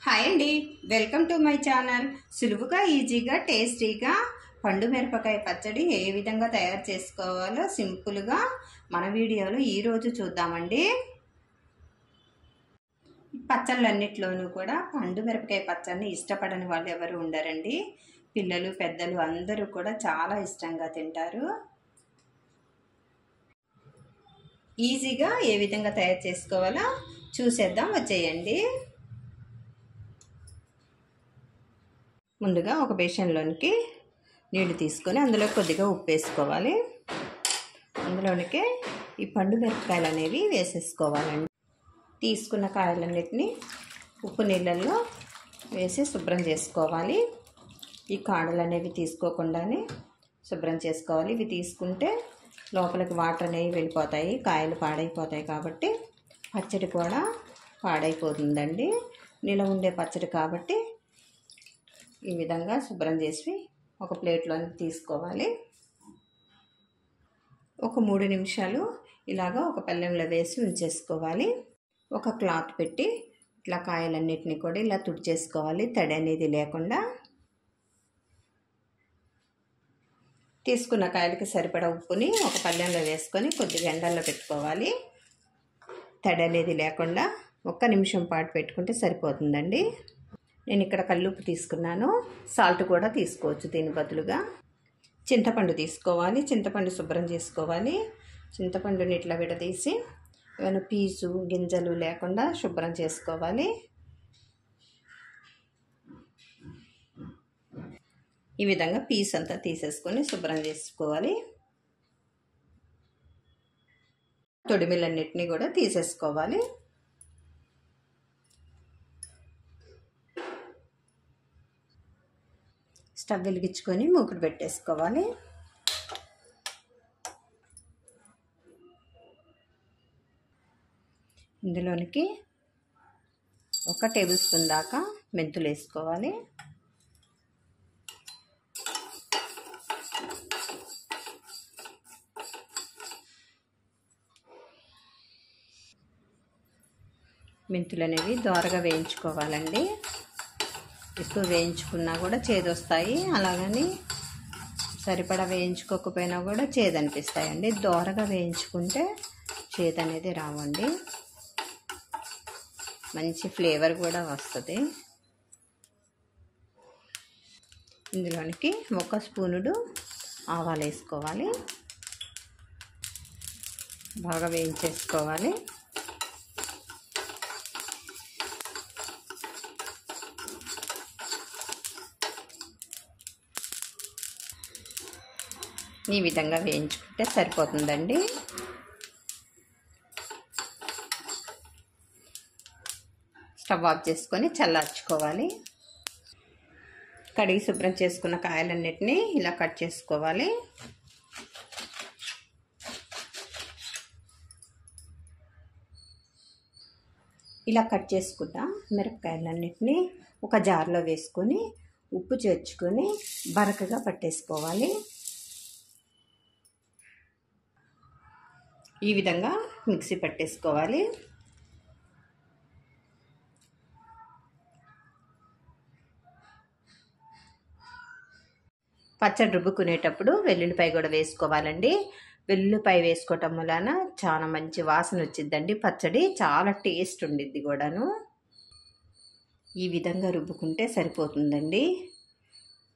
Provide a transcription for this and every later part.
Hi అండి, welcome to my channel. సులువుగా ఈజీగా టేస్టీగా పండు మిరపకాయ పచ్చడి ఏ విధంగా తయారు చేసుకోవాలో సింపుల్గా మన వీడియోలో ఈరోజు చూద్దామండి. పచ్చళ్ళన్నిట్లోనూ కూడా పండు మిరపకాయ పచ్చడిని ఇష్టపడని వాళ్ళు ఎవరు ఉండరండి. పిల్లలు పెద్దలు అందరూ కూడా చాలా ఇష్టంగా తింటారు. ఈజీగా ఏ విధంగా తయారు చేసుకోవాలో చూసేద్దాం, వచ్చేయండి. ముందుగా ఒక బేషన్లోనికి నీళ్లు తీసుకొని అందులో కొద్దిగా ఉప్పు వేసుకోవాలి. అందులోనికి ఈ పండు మిరపకాయలు అనేవి వేసేసుకోవాలండి. తీసుకున్న కాయలన్నిటిని ఉప్పు నీళ్ళల్లో వేసి శుభ్రం చేసుకోవాలి. ఈ కాడలు అనేవి తీసుకోకుండానే శుభ్రం చేసుకోవాలి. ఇవి తీసుకుంటే లోపలికి వాటర్ అనేవి వెళ్ళిపోతాయి, కాయలు పాడైపోతాయి. కాబట్టి పచ్చడి కూడా పాడైపోతుందండి. నిలవ ఉండే పచ్చడి కాబట్టి ఈ విధంగా శుభ్రం చేసి ఒక ప్లేట్లో తీసుకోవాలి. ఒక 3 నిమిషాలు ఇలాగా ఒక పళ్ళెంలో వేసి ఉంచేసుకోవాలి. ఒక క్లాత్ పెట్టి ఇట్లా కాయలన్నిటిని కూడా ఇలా తుడిచేసుకోవాలి, తడి అనేది లేకుండా. తీసుకున్న కాయలకి సరిపడా ఉప్పుని ఒక పళ్ళెంలో వేసుకొని కొద్దిగా ఎండల్లో పెట్టుకోవాలి. తడి అనేది లేకుండా 1 నిమిషం పాటు పెట్టుకుంటే సరిపోతుందండి. నేను ఇక్కడ కల్లుప్పు తీసుకున్నాను, సాల్ట్ కూడా తీసుకోవచ్చు దీని బదులుగా. చింతపండు తీసుకోవాలి. చింతపండు శుభ్రం చేసుకోవాలి. చింతపండుని ఇట్లా విడదీసి ఏమైనా పీచు గింజలు లేకుండా శుభ్రం చేసుకోవాలి. ఈ విధంగా పీస్ అంతా తీసేసుకొని శుభ్రం చేసుకోవాలి. తొడిమిలన్నిటినీ కూడా తీసేసుకోవాలి. స్టవ్ వెలిగించుకొని మూకుడు పెట్టేసుకోవాలి. ఇందులోనికి 1 టేబుల్ స్పూన్ దాకా మెంతులు వేసుకోవాలి. మెంతులు అనేవి దోరగా వేయించుకోవాలండి. ఎక్కువ వేయించుకున్నా కూడా చేదొస్తాయి, అలాగని సరిపడా వేయించుకోకపోయినా కూడా చేదనిపిస్తాయండి. దోరగా వేయించుకుంటే చేదు అనేది రావండి, మంచి ఫ్లేవర్ కూడా వస్తుంది. ఇందులోనికి 1 స్పూనుడు ఆవాలు వేసుకోవాలి. బాగా వేయించేసుకోవాలి. ఈ విధంగా వేయించుకుంటే సరిపోతుందండి. స్టవ్ ఆఫ్ చేసుకొని చల్లార్చుకోవాలి. కడిగి శుభ్రం చేసుకున్న కాయలన్నిటినీ ఇలా కట్ చేసుకోవాలి. ఇలా కట్ చేసుకున్న మిరపకాయలన్నిటినీ ఒక జార్లో వేసుకొని ఉప్పు చేర్చుకొని బరకగా పట్టేసుకోవాలి. ఈ విధంగా మిక్సీ పట్టేసుకోవాలి. పచ్చడి రుబ్బుకునేటప్పుడు వెల్లుల్లిపాయ కూడా వేసుకోవాలండి. వెల్లుల్లిపాయ వేసుకోవటం వలన చాలా మంచి వాసన వచ్చిందండి. పచ్చడి చాలా టేస్ట్ ఉండిద్ది కూడాను. ఈ విధంగా రుబ్బుకుంటే సరిపోతుందండి.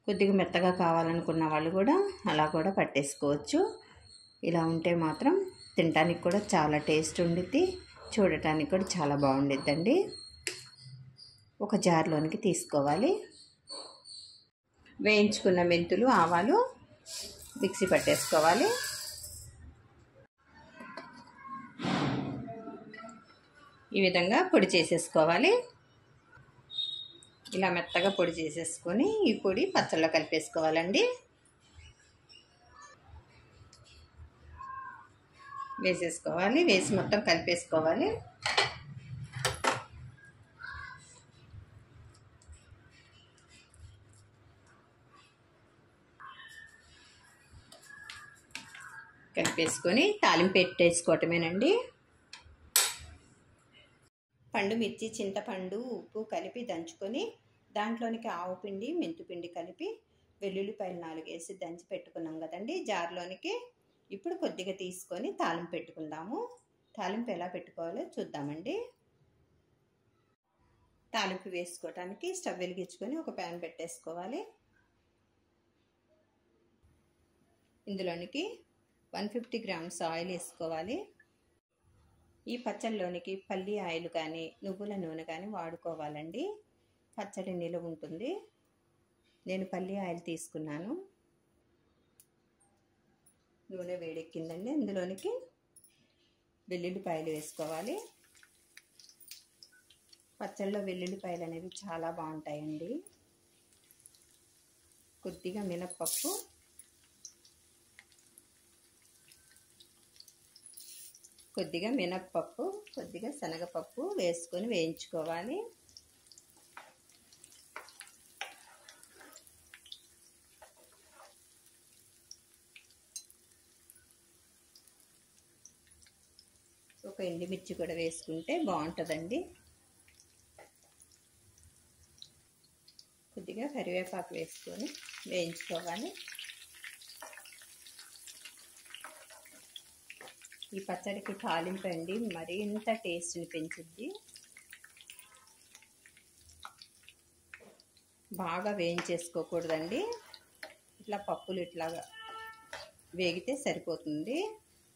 కొద్దిగా మెత్తగా కావాలనుకున్న వాళ్ళు కూడా అలా కూడా పట్టేసుకోవచ్చు. ఇలా ఉంటే మాత్రం తినడానికి కూడా చాలా టేస్ట్ ఉండిద్ది, చూడటానికి కూడా చాలా బాగుండిద్దండి. ఒక జార్లోనికి తీసుకోవాలి. వేయించుకున్న మెంతులు ఆవాలు మిక్సీ పట్టేసుకోవాలి. ఈ విధంగా పొడి చేసేసుకోవాలి. ఇలా మెత్తగా పొడి చేసేసుకొని ఈ పొడి పచ్చళ్ళలో కలిపేసుకోవాలండి. వేసేసుకోవాలి. వేసి మొత్తం కలిపేసుకోవాలి. కలిపేసుకొని తాలింపు పెట్టేసుకోవటమేనండి. పండు మిర్చి, చింతపండు, ఉప్పు కలిపి దంచుకొని దాంట్లోనికి ఆవుపిండి, మెంతిపిండి కలిపి వెల్లుల్లిపాయలు 4 వేసి దంచి పెట్టుకున్నాం కదండి జార్లోనికి. ఇప్పుడు కొద్దిగా తీసుకొని తాలింపు పెట్టుకుందాము. తాలింపు ఎలా పెట్టుకోవాలో చూద్దామండి. తాలింపు వేసుకోవడానికి స్టవ్ వెలిగించుకొని ఒక ప్యాన్ పెట్టేసుకోవాలి. ఇందులోనికి 150 గ్రామ్స్ ఆయిల్ వేసుకోవాలి. ఈ పచ్చడిలోనికి పల్లి ఆయిల్ కానీ నువ్వుల నూనె కానీ వాడుకోవాలండి. పచ్చడి నిలువ ఉంటుంది. నేను పల్లి ఆయిల్ తీసుకున్నాను. నూనె వేడెక్కిందండి. ఇందులోనికి వెల్లుల్లిపాయలు వేసుకోవాలి. పచ్చడిలో వెల్లుల్లిపాయలు అనేవి చాలా బాగుంటాయండి. కొద్దిగా మినప్పప్పు, కొద్దిగా శనగపప్పు వేసుకొని వేయించుకోవాలి. ఒక ఎండుమిర్చి కూడా వేసుకుంటే బాగుంటుందండి. కొద్దిగా కరివేపాకు వేసుకొని వేయించుకోవాలి. ఈ పచ్చడికి తాలింపు అండి మరింత టేస్ట్ని పెంచుద్ది. బాగా వేయించేసుకోకూడదండి. ఇట్లా పప్పులు ఇట్లాగా వేగితే సరిపోతుంది.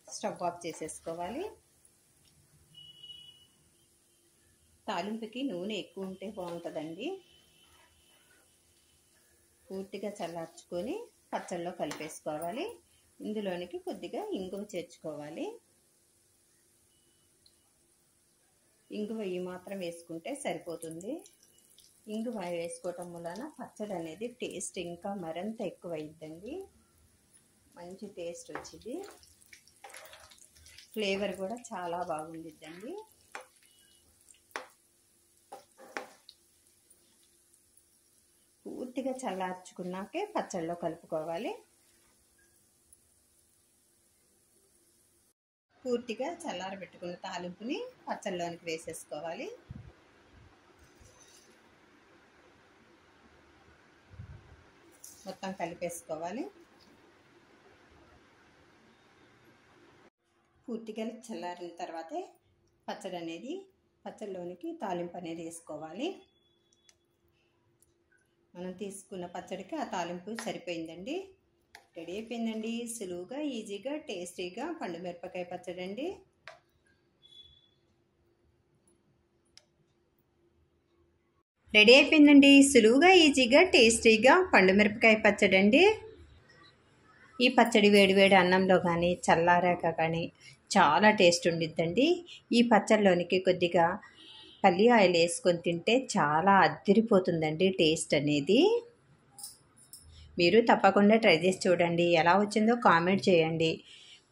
స్టవ్ ఆఫ్ చేసేసుకోవాలి. తాలింపుకి నూనె ఎక్కువ ఉంటే బాగుంటుందండి. పూర్తిగా చల్లార్చుకొని పచ్చళ్ళలో కలిపేసుకోవాలి. ఇందులోనికి కొద్దిగా ఇంగువ చేర్చుకోవాలి. ఇంగువ ఈ మాత్రం వేసుకుంటే సరిపోతుంది. ఇంగువ వేసుకోవటం వలన పచ్చడి అనేది టేస్ట్ ఇంకా మరింత ఎక్కువ అయ్యిద్దండి. మంచి టేస్ట్ వచ్చింది. ఫ్లేవర్ కూడా చాలా బాగుండిద్దండి. పూర్తిగా చల్లార్చుకున్నాకే పచ్చళ్ళలో కలుపుకోవాలి. పూర్తిగా చల్లారబెట్టుకున్న తాలింపుని పచ్చళ్ళలోనికి వేసేసుకోవాలి. మొత్తం కలిపేసుకోవాలి. పూర్తిగా చల్లారిన తర్వాతే పచ్చడిలోనికి తాలింపు అనేది వేసుకోవాలి. మనం తీసుకున్న పచ్చడికి ఆ తాలింపు సరిపోయిందండి. రెడీ అయిపోయిందండి. సులువుగా, ఈజీగా, టేస్టీగా పండు మిరపకాయ పచ్చడి అండి. రెడీ అయిపోయిందండి. సులువుగా, ఈజీగా, టేస్టీగా పండు మిరపకాయ పచ్చడి అండి. ఈ పచ్చడి వేడివేడి అన్నంలో కానీ చల్లారాక కానీ చాలా టేస్ట్ ఉండిద్దండి. ఈ పచ్చడిలోనికి కొద్దిగా పల్లి ఆయిల్ వేసుకొని తింటే చాలా అద్దిరిపోతుందండి టేస్ట్ అనేది. మీరు తప్పకుండా ట్రై చేసి చూడండి. ఎలా వచ్చిందో కామెంట్ చేయండి.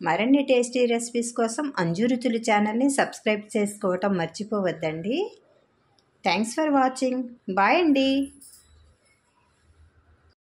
మరిన్ని టేస్టీ రెసిపీస్ కోసం అంజు రుచులు ఛానల్ని సబ్స్క్రైబ్ చేసుకోవటం మర్చిపోవద్దండి. Thanks for watching. బాయ్ అండి.